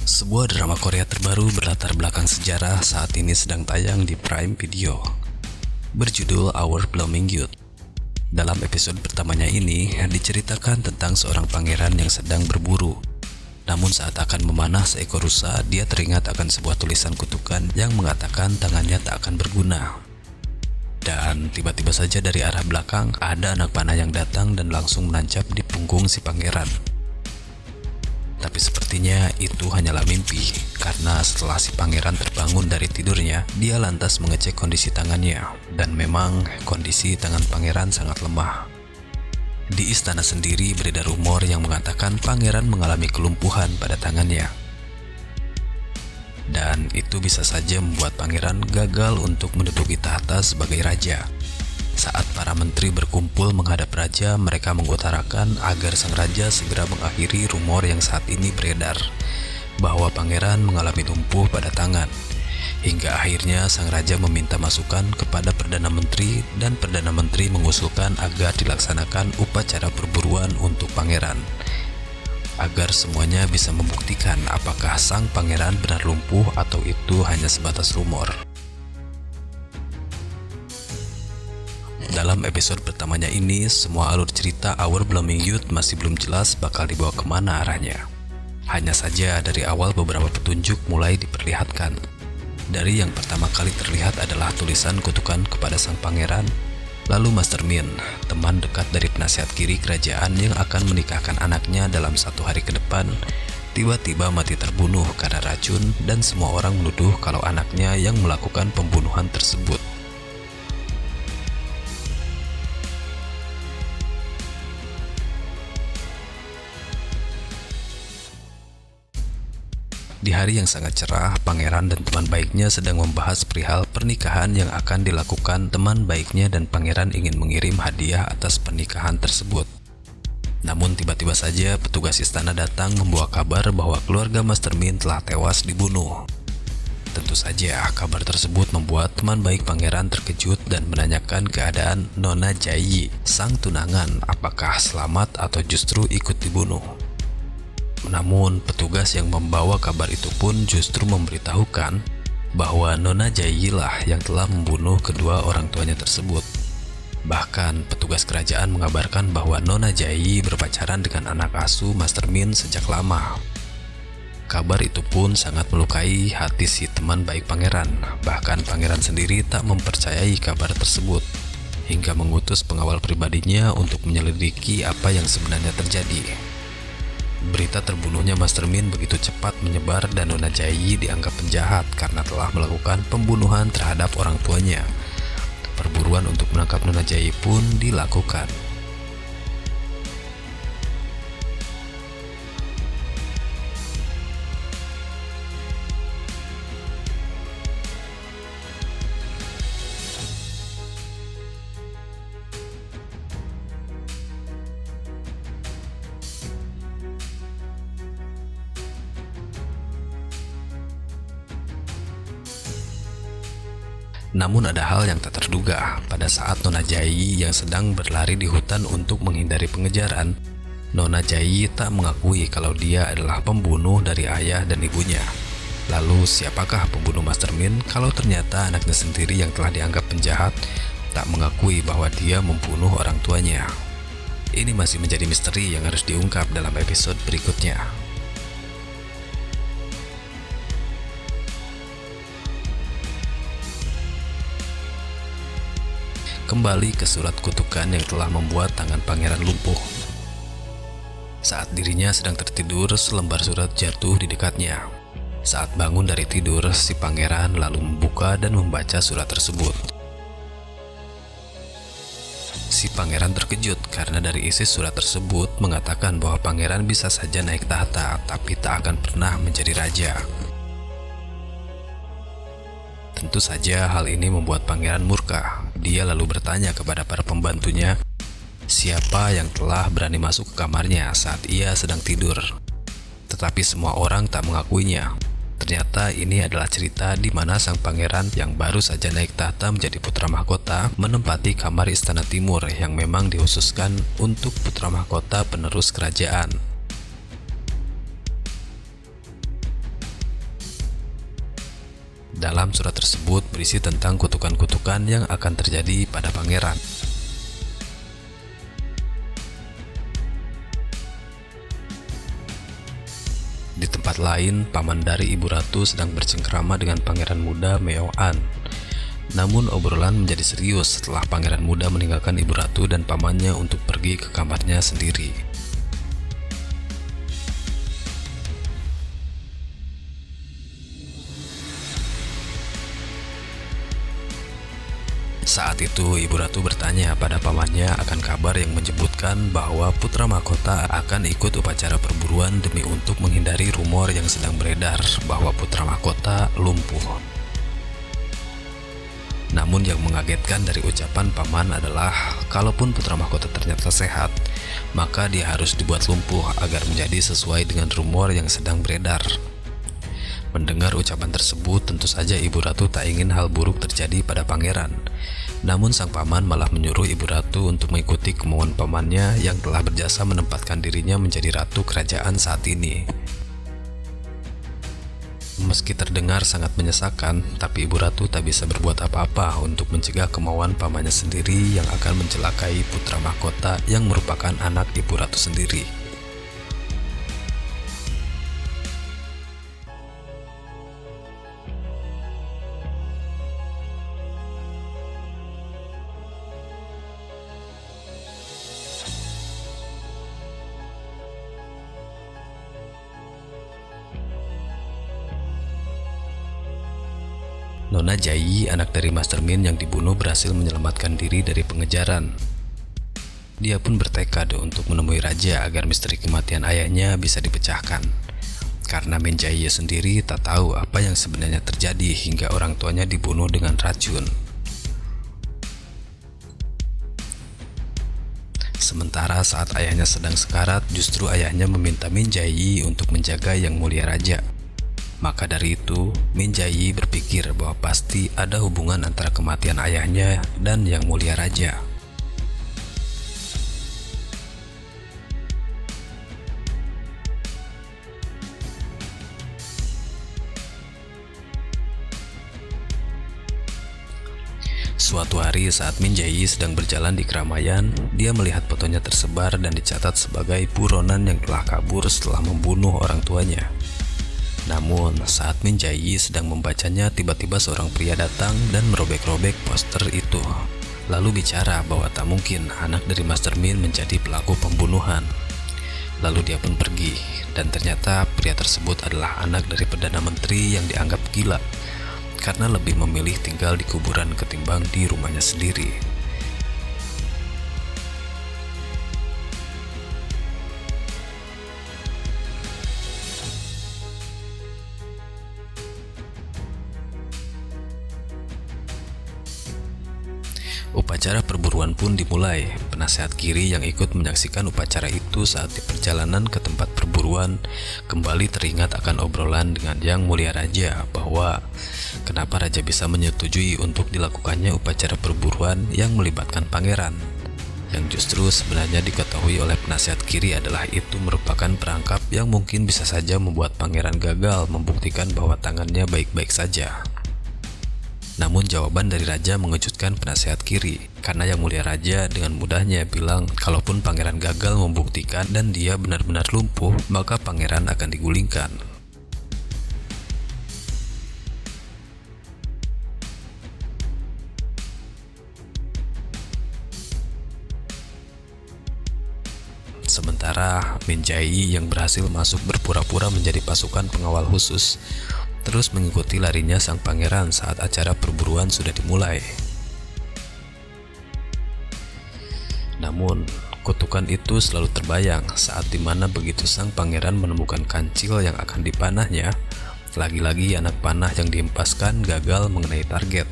Sebuah drama Korea terbaru berlatar belakang sejarah saat ini sedang tayang di Prime Video, berjudul Our Blooming Youth. Dalam episode pertamanya ini, diceritakan tentang seorang pangeran yang sedang berburu. Namun saat akan memanah seekor rusa, dia teringat akan sebuah tulisan kutukan yang mengatakan tangannya tak akan berguna. Dan tiba-tiba saja dari arah belakang, ada anak panah yang datang dan langsung menancap di punggung si pangeran. Tapi sepertinya itu hanyalah mimpi, karena setelah si pangeran terbangun dari tidurnya, dia lantas mengecek kondisi tangannya, dan memang kondisi tangan pangeran sangat lemah. Di istana sendiri beredar rumor yang mengatakan pangeran mengalami kelumpuhan pada tangannya. Dan itu bisa saja membuat pangeran gagal untuk menduduki tahta sebagai raja. Saat para menteri berkumpul menghadap raja, mereka mengutarakan agar sang raja segera mengakhiri rumor yang saat ini beredar, bahwa pangeran mengalami lumpuh pada tangan. Hingga akhirnya sang raja meminta masukan kepada Perdana Menteri, dan Perdana Menteri mengusulkan agar dilaksanakan upacara perburuan untuk pangeran, agar semuanya bisa membuktikan apakah sang pangeran benar lumpuh atau itu hanya sebatas rumor. Dalam episode pertamanya ini, semua alur cerita Our Blooming Youth masih belum jelas bakal dibawa kemana arahnya. Hanya saja dari awal beberapa petunjuk mulai diperlihatkan. Dari yang pertama kali terlihat adalah tulisan kutukan kepada sang pangeran. Lalu Master Min, teman dekat dari penasihat kiri kerajaan yang akan menikahkan anaknya dalam 1 hari ke depan, tiba-tiba mati terbunuh karena racun, dan semua orang menuduh kalau anaknya yang melakukan pembunuhan tersebut. Di hari yang sangat cerah, pangeran dan teman baiknya sedang membahas perihal pernikahan yang akan dilakukan. Teman baiknya dan pangeran ingin mengirim hadiah atas pernikahan tersebut. Namun tiba-tiba saja petugas istana datang membawa kabar bahwa keluarga Master Min telah tewas dibunuh. Tentu saja kabar tersebut membuat teman baik pangeran terkejut dan menanyakan keadaan Nona Jae, sang tunangan, apakah selamat atau justru ikut dibunuh. Namun petugas yang membawa kabar itu pun justru memberitahukan bahwa Nona Jae lah yang telah membunuh kedua orang tuanya tersebut. Bahkan petugas kerajaan mengabarkan bahwa Nona Jae berpacaran dengan anak asuh Master Min sejak lama. Kabar itu pun sangat melukai hati si teman baik pangeran. Bahkan pangeran sendiri tak mempercayai kabar tersebut, hingga mengutus pengawal pribadinya untuk menyelidiki apa yang sebenarnya terjadi. Berita terbunuhnya Master Min begitu cepat menyebar dan Nona Jae dianggap penjahat karena telah melakukan pembunuhan terhadap orang tuanya. Perburuan untuk menangkap Nona Jae pun dilakukan. Namun ada hal yang tak terduga. Pada saat Nona Jae yang sedang berlari di hutan untuk menghindari pengejaran, Nona Jae tak mengakui kalau dia adalah pembunuh dari ayah dan ibunya. Lalu siapakah pembunuh Master Min kalau ternyata anaknya sendiri yang telah dianggap penjahat tak mengakui bahwa dia membunuh orang tuanya? Ini masih menjadi misteri yang harus diungkap dalam episode berikutnya. Kembali ke surat kutukan yang telah membuat tangan pangeran lumpuh. Saat dirinya sedang tertidur, selembar surat jatuh di dekatnya. Saat bangun dari tidur, si pangeran lalu membuka dan membaca surat tersebut. Si pangeran terkejut karena dari isi surat tersebut mengatakan bahwa pangeran bisa saja naik tahta, tapi tak akan pernah menjadi raja. Tentu saja hal ini membuat pangeran murka. Dia lalu bertanya kepada para pembantunya, siapa yang telah berani masuk ke kamarnya saat ia sedang tidur. Tetapi semua orang tak mengakuinya. Ternyata ini adalah cerita di mana sang pangeran yang baru saja naik tahta menjadi putra mahkota menempati kamar istana timur yang memang dikhususkan untuk putra mahkota penerus kerajaan. Dalam surat tersebut berisi tentang kutukan-kutukan yang akan terjadi pada pangeran. Di tempat lain, paman dari Ibu Ratu sedang bercengkrama dengan pangeran muda Meo An. Namun obrolan menjadi serius setelah pangeran muda meninggalkan Ibu Ratu dan pamannya untuk pergi ke kamarnya sendiri. Saat itu Ibu Ratu bertanya pada pamannya akan kabar yang menyebutkan bahwa putra mahkota akan ikut upacara perburuan demi untuk menghindari rumor yang sedang beredar bahwa putra mahkota lumpuh. Namun yang mengagetkan dari ucapan paman adalah kalaupun putra mahkota ternyata sehat, maka dia harus dibuat lumpuh agar menjadi sesuai dengan rumor yang sedang beredar. Mendengar ucapan tersebut, tentu saja Ibu Ratu tak ingin hal buruk terjadi pada pangeran. Namun sang paman malah menyuruh Ibu Ratu untuk mengikuti kemauan pamannya yang telah berjasa menempatkan dirinya menjadi ratu kerajaan saat ini. Meski terdengar sangat menyesakan, tapi Ibu Ratu tak bisa berbuat apa-apa untuk mencegah kemauan pamannya sendiri yang akan mencelakai putra mahkota yang merupakan anak Ibu Ratu sendiri. Nona Jai, anak dari Master Min yang dibunuh, berhasil menyelamatkan diri dari pengejaran. Dia pun bertekad untuk menemui raja agar misteri kematian ayahnya bisa dipecahkan. Karena Min Jai sendiri tak tahu apa yang sebenarnya terjadi hingga orang tuanya dibunuh dengan racun. Sementara saat ayahnya sedang sekarat, justru ayahnya meminta Min Jai untuk menjaga Yang Mulia Raja. Maka dari itu, Min Jai berpikir bahwa pasti ada hubungan antara kematian ayahnya dan Yang Mulia Raja. Suatu hari saat Min Jai sedang berjalan di keramaian, dia melihat fotonya tersebar dan dicatat sebagai buronan yang telah kabur setelah membunuh orang tuanya. Namun, saat Min Jai sedang membacanya, tiba-tiba seorang pria datang dan merobek-robek poster itu. Lalu bicara bahwa tak mungkin anak dari Master Min menjadi pelaku pembunuhan. Lalu dia pun pergi, dan ternyata pria tersebut adalah anak dari Perdana Menteri yang dianggap gila, karena lebih memilih tinggal di kuburan ketimbang di rumahnya sendiri. Upacara perburuan pun dimulai. Penasehat Kiri yang ikut menyaksikan upacara itu saat di perjalanan ke tempat perburuan kembali teringat akan obrolan dengan Yang Mulia Raja bahwa kenapa Raja bisa menyetujui untuk dilakukannya upacara perburuan yang melibatkan pangeran. Yang justru sebenarnya diketahui oleh penasehat Kiri adalah itu merupakan perangkap yang mungkin bisa saja membuat pangeran gagal membuktikan bahwa tangannya baik-baik saja. Namun jawaban dari Raja mengejutkan penasehat Kiri, karena Yang Mulia Raja dengan mudahnya bilang kalaupun pangeran gagal membuktikan dan dia benar-benar lumpuh, maka pangeran akan digulingkan. Sementara Min Jai yang berhasil masuk berpura-pura menjadi pasukan pengawal khusus terus mengikuti larinya sang pangeran saat acara perburuan sudah dimulai. Namun, kutukan itu selalu terbayang saat dimana begitu sang pangeran menemukan kancil yang akan dipanahnya, lagi-lagi anak panah yang dihempaskan gagal mengenai target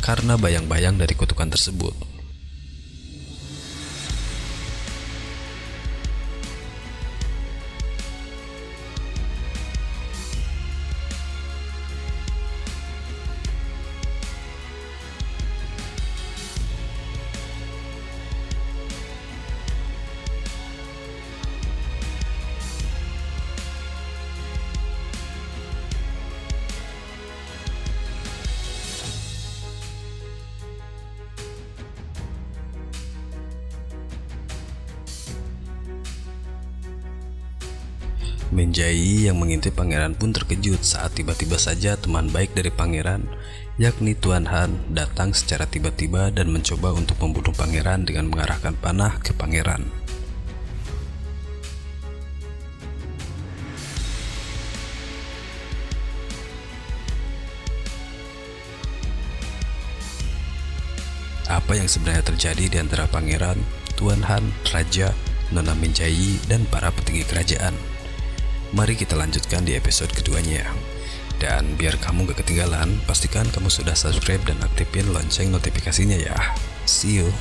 karena bayang-bayang dari kutukan tersebut. Menjai yang mengintip pangeran pun terkejut saat tiba-tiba saja teman baik dari pangeran, yakni Tuan Han, datang secara tiba-tiba dan mencoba untuk membunuh pangeran dengan mengarahkan panah ke pangeran. Apa yang sebenarnya terjadi di antara pangeran, Tuan Han, Raja, Nona Menjai, dan para petinggi kerajaan? Mari kita lanjutkan di episode keduanya. Dan biar kamu gak ketinggalan, pastikan kamu sudah subscribe dan aktifin lonceng notifikasinya ya. See you!